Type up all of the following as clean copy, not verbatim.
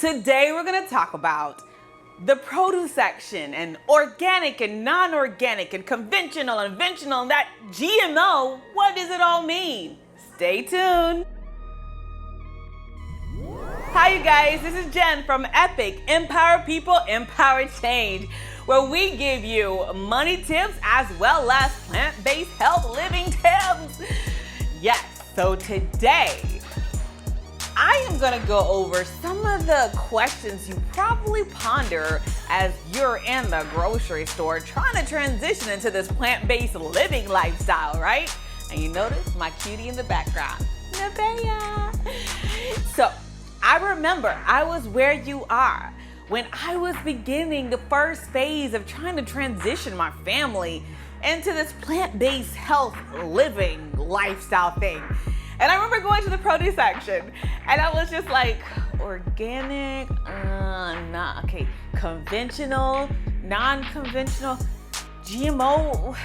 Today we're gonna talk about the produce section and organic and non-organic and conventional and conventional and that GMO. What does it all mean? Stay tuned. Hi you guys, this is Jen from Epic Empower People, Empower Change, where we give you money tips as well as plant-based health living tips. Yes, so today I am gonna go over some of the questions you probably ponder as you're in the grocery store trying to transition into this plant-based living lifestyle, right? And you notice my cutie in the background, Nevaeh. So I remember I was where you are when I was beginning the first phase of trying to transition my family into this plant-based health living lifestyle thing. And I remember going to the produce section and I was just like, organic, okay, conventional, non-conventional, GMO,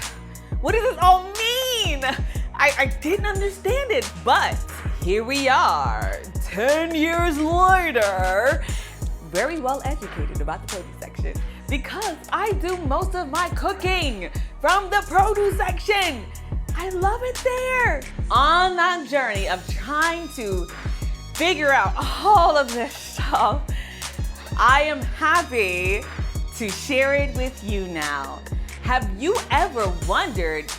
what does this all mean? I didn't understand it, but here we are, 10 years later, very well educated about the produce section because I do most of my cooking from the produce section. I love it there. On that journey of trying to figure out all of this stuff, I am happy to share it with you now. Have you ever wondered,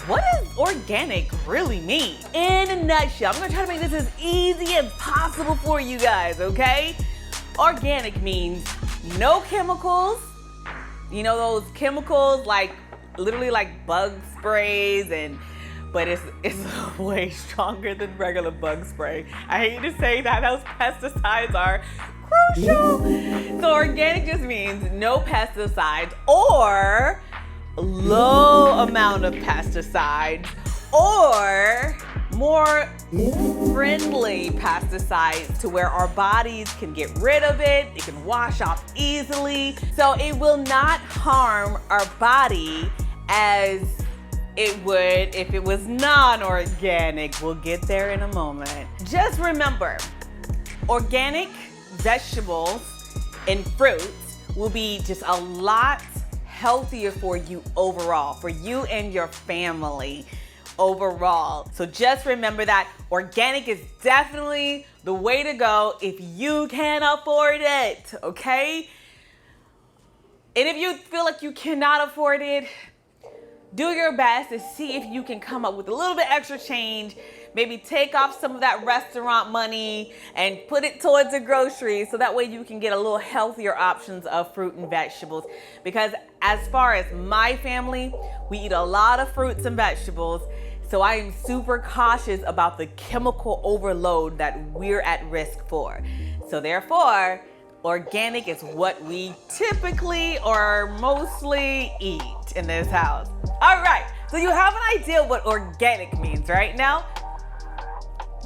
what does organic really mean? In a nutshell, I'm gonna try to make this as easy as possible for you guys, okay? Organic means no chemicals. You know those chemicals like literally like bug sprays, but it's way stronger than regular bug spray. I hate to say that, those pesticides are crucial. So organic just means no pesticides or low amount of pesticides or more friendly pesticides to where our bodies can get rid of it. It can wash off easily. So it will not harm our body as it would if it was non-organic. We'll get there in a moment. Just remember, organic vegetables and fruits will be just a lot healthier for you overall, for you and your family overall. So just remember that organic is definitely the way to go if you can afford it, okay? And if you feel like you cannot afford it, do your best to see if you can come up with a little bit extra change. Maybe take off some of that restaurant money and put it towards the groceries so that way you can get a little healthier options of fruit and vegetables. Because as far as my family, we eat a lot of fruits and vegetables. So I am super cautious about the chemical overload that we're at risk for. So therefore, organic is what we typically or mostly eat in this house. All right, so you have an idea what organic means right now?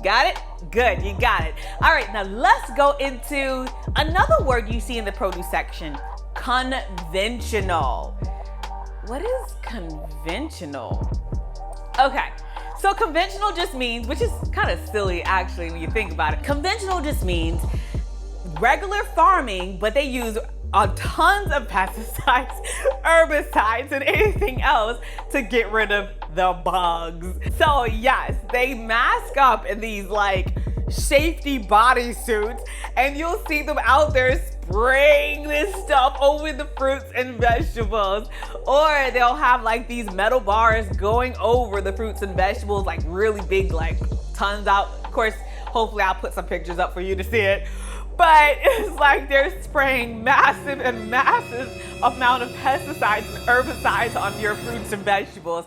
Got it? Good, you got it. All right, now let's go into another word you see in the produce section, conventional. What is conventional? Okay, so conventional just means, which is kind of silly actually when you think about it. Conventional just means regular farming, but they use tons of pesticides, herbicides, and anything else to get rid of the bugs. So yes, they mask up in these like safety bodysuits, and you'll see them out there spraying this stuff over the fruits and vegetables. Or they'll have like these metal bars going over the fruits and vegetables, like really big, like tons out. Of course, hopefully I'll put some pictures up for you to see it. But it's like they're spraying massive amount of pesticides and herbicides on your fruits and vegetables.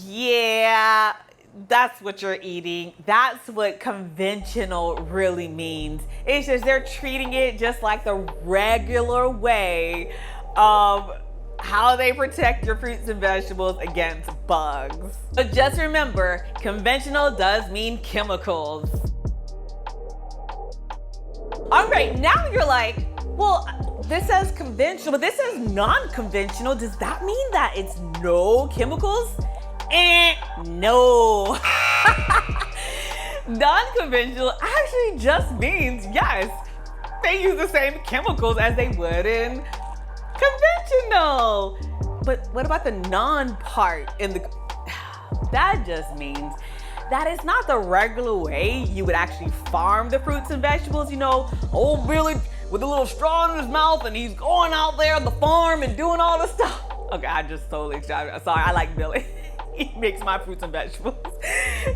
Yeah, that's what you're eating. That's what conventional really means. It's just they're treating it just like the regular way of how they protect your fruits and vegetables against bugs. But just remember, conventional does mean chemicals. All right, now you're like, well, this says conventional, but this says non-conventional. Does that mean that it's no chemicals? No. Non-conventional actually just means, yes, they use the same chemicals as they would in conventional. But what about the non part in the, that just means that it's not the regular way you would actually farm the fruits and vegetables. You know, old Billy with a little straw in his mouth and he's going out there on the farm and doing all this stuff. Okay, I just totally exaggerated. Sorry, I like Billy. He makes my fruits and vegetables.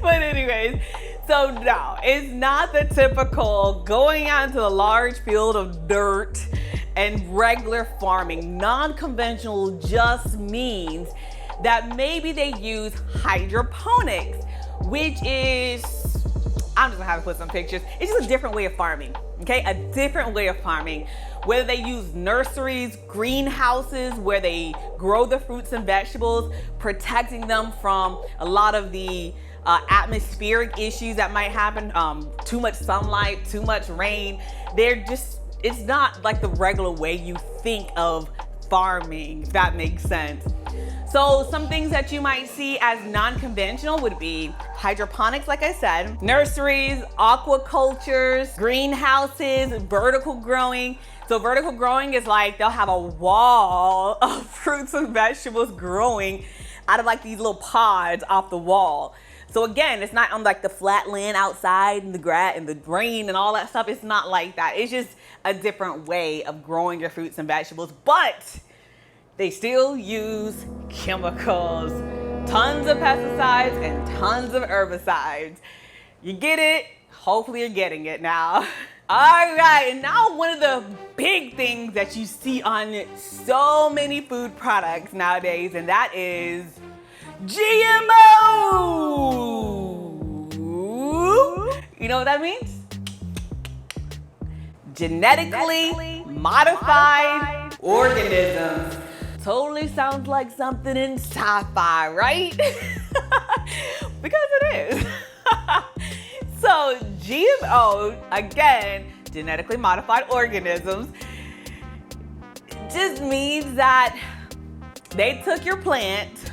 But anyways, so no, it's not the typical going out into a large field of dirt and regular farming. Non-conventional just means that maybe they use hydroponics, which is, I'm just gonna have to put some pictures. It's just a different way of farming, okay? A different way of farming. Whether they use nurseries, greenhouses, where they grow the fruits and vegetables, protecting them from a lot of the atmospheric issues that might happen, too much sunlight, too much rain. It's not like the regular way you think of farming, if that makes sense. So some things that you might see as non-conventional would be hydroponics, like I said, nurseries, aquacultures, greenhouses, vertical growing. So vertical growing is like they'll have a wall of fruits and vegetables growing out of like these little pods off the wall. So again, it's not on like the flat land outside and the grass and the rain and all that stuff. It's not like that. It's just a different way of growing your fruits and vegetables, but they still use chemicals, tons of pesticides and tons of herbicides. You get it? Hopefully you're getting it now. All right, and now one of the big things that you see on so many food products nowadays, and that is GMO. You know what that means? Genetically modified organisms. Totally sounds like something in sci-fi, right? Because it is. So GMO, again, genetically modified organisms, just means that they took your plant,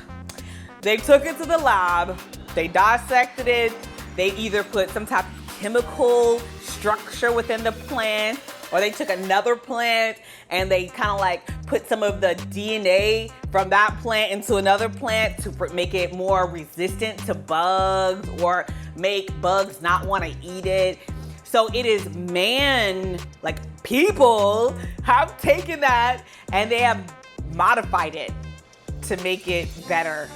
they took it to the lab, they dissected it, they either put some type of chemical structure within the plant, or they took another plant and they kind of like put some of the DNA from that plant into another plant to make it more resistant to bugs or make bugs not want to eat it. So it is man, like people have taken that and they have modified it to make it better.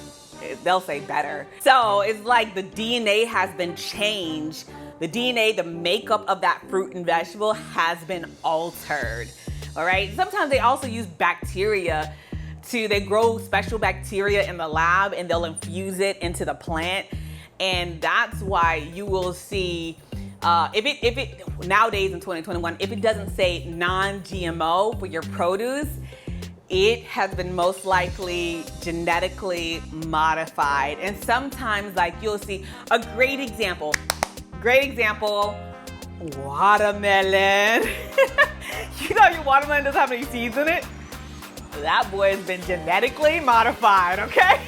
They'll say better. So it's like the DNA has been changed. The DNA, the makeup of that fruit and vegetable has been altered. All right. Sometimes they also use bacteria they grow special bacteria in the lab and they'll infuse it into the plant. And that's why you will see, if it nowadays in 2021, if it doesn't say non-GMO for your produce, it has been most likely genetically modified. And sometimes like you'll see a great example, watermelon. You know your watermelon doesn't have any seeds in it? That boy has been genetically modified, okay?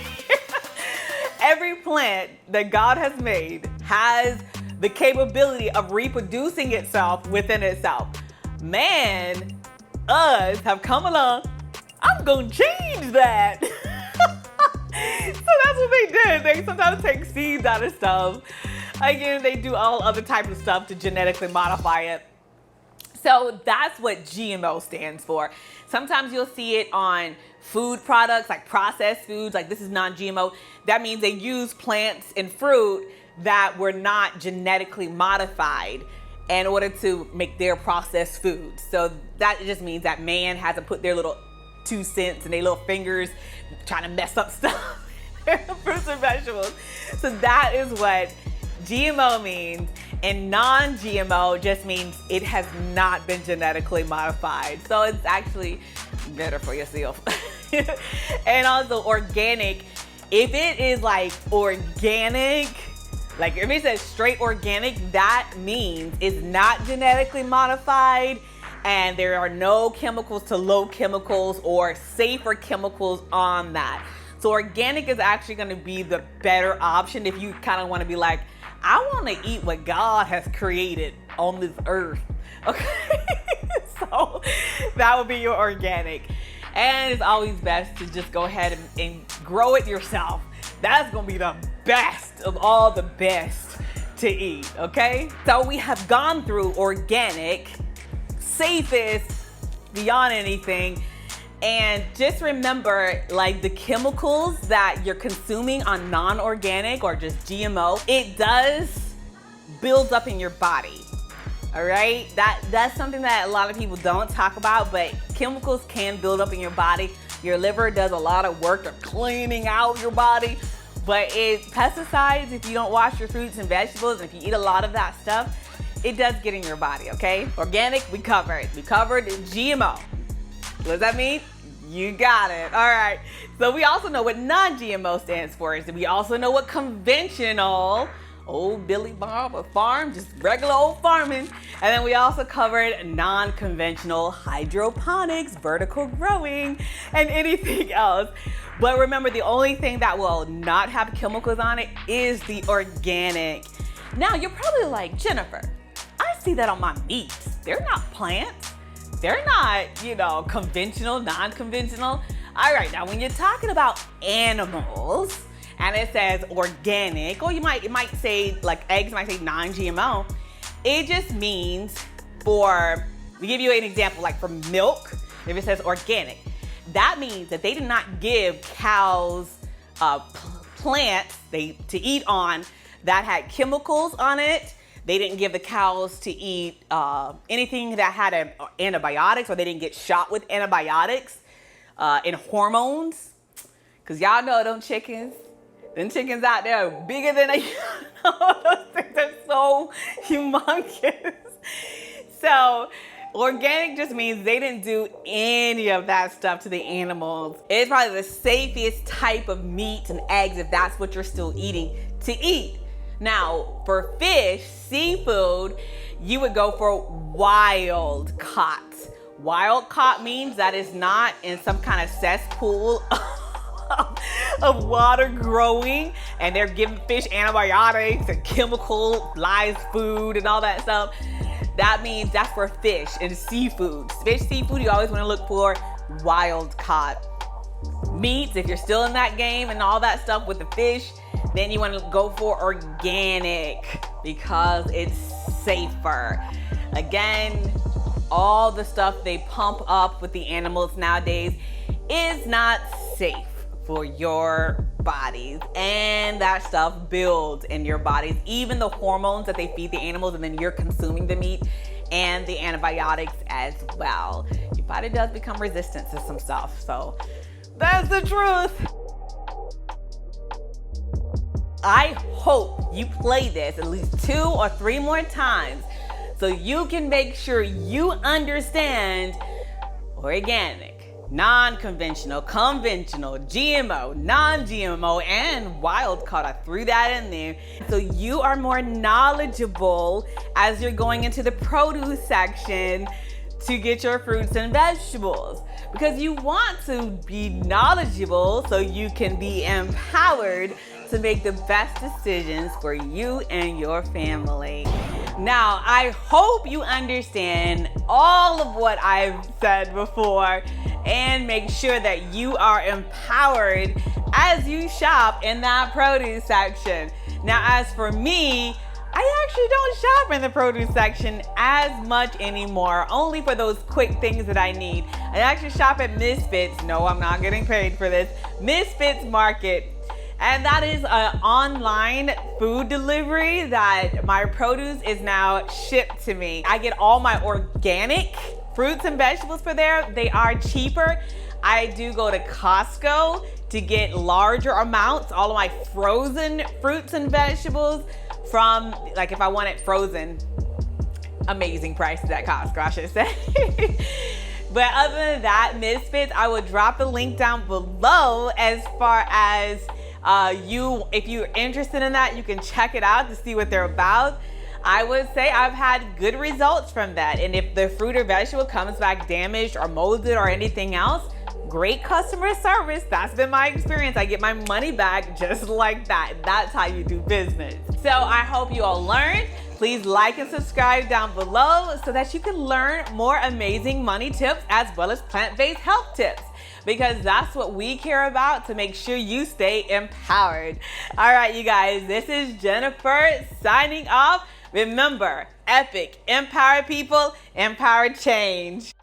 Every plant that God has made has the capability of reproducing itself within itself. Man, us have come along, I'm gonna change that. So that's what they did. They sometimes take seeds out of stuff. Again, they do all other types of stuff to genetically modify it. So that's what GMO stands for. Sometimes you'll see it on food products, like processed foods, like this is non-GMO. That means they use plants and fruit that were not genetically modified in order to make their processed foods. So that just means that man hasn't put their little 2 cents and their little fingers trying to mess up stuff. Fruits and vegetables. So that is what GMO means, and non-GMO just means it has not been genetically modified. So it's actually better for yourself. And also organic, if it is like organic, like if it says straight organic, that means it's not genetically modified and there are no chemicals to low chemicals or safer chemicals on that. So organic is actually going to be the better option if you kind of want to be like, I want to eat what God has created on this earth. Okay. So that would be your organic. And it's always best to just go ahead and grow it yourself. That's gonna be the best of all the best to eat, okay? So we have gone through organic, safest, beyond anything. And just remember, like the chemicals that you're consuming on non-organic or just GMO, it does build up in your body. All right, that's something that a lot of people don't talk about, but chemicals can build up in your body. Your liver does a lot of work of cleaning out your body, but pesticides, if you don't wash your fruits and vegetables, and if you eat a lot of that stuff, it does get in your body, okay? Organic, we covered. We covered GMO. What does that mean? You got it. All right. So we also know what non-GMO stands for. So we also know what conventional, old Billy Bob, a farm, just regular old farming. And then we also covered non-conventional, hydroponics, vertical growing, and anything else. But remember, the only thing that will not have chemicals on it is the organic. Now, you're probably like, Jennifer, I see that on my meats. They're not plants. They're not, conventional, non-conventional. All right, now when you're talking about animals, and it says organic, or it might say, like eggs might say non-GMO, it just means we give you an example, like for milk, if it says organic, that means that they did not give cows plants to eat on that had chemicals on it. They didn't give the cows to eat anything that had antibiotics, or they didn't get shot with antibiotics and hormones. Because y'all know them chickens out there are bigger than those things are so humongous. So organic just means they didn't do any of that stuff to the animals. It's probably the safest type of meat and eggs, if that's what you're still eating, to eat. Now, for fish, seafood, you would go for wild caught. Wild caught means that it's not in some kind of cesspool of water growing, and they're giving fish antibiotics and live food and all that stuff. That means that's for fish and seafood. Fish, seafood, you always want to look for wild caught. Meats, if you're still in that game and all that stuff with the fish, then you want to go for organic because it's safer. Again, all the stuff they pump up with the animals nowadays is not safe for your bodies, and that stuff builds in your bodies. Even the hormones that they feed the animals, and then you're consuming the meat and the antibiotics as well. Your body does become resistant to some stuff, so that's the truth. I hope you play this at least 2 or 3 more times so you can make sure you understand organic, non-conventional, conventional, GMO, non-GMO, and wild caught. I threw that in there. So you are more knowledgeable as you're going into the produce section to get your fruits and vegetables, because you want to be knowledgeable so you can be empowered to make the best decisions for you and your family. Now, I hope you understand all of what I've said before and make sure that you are empowered as you shop in that produce section. Now, as for me, I actually don't shop in the produce section as much anymore, only for those quick things that I need. I actually shop at Misfits. No, I'm not getting paid for this. Misfits Market. And that is an online food delivery that my produce is now shipped to me. I get all my organic fruits and vegetables for there. They are cheaper. I do go to Costco to get larger amounts, all of my frozen fruits and vegetables from, like if I want it frozen, amazing prices at Costco, I should say. But other than that, Misfits, I will drop the link down below as far as if you're interested in that, you can check it out to see what they're about. I would say I've had good results from that. And if the fruit or vegetable comes back damaged or molded or anything else, great customer service. That's been my experience. I get my money back just like that. That's how you do business. So I hope you all learned Please like and subscribe down below so that you can learn more amazing money tips as well as plant-based health tips, because that's what we care about, to make sure you stay empowered. All right, you guys, this is Jennifer signing off. Remember, Epic, empower people, empower change.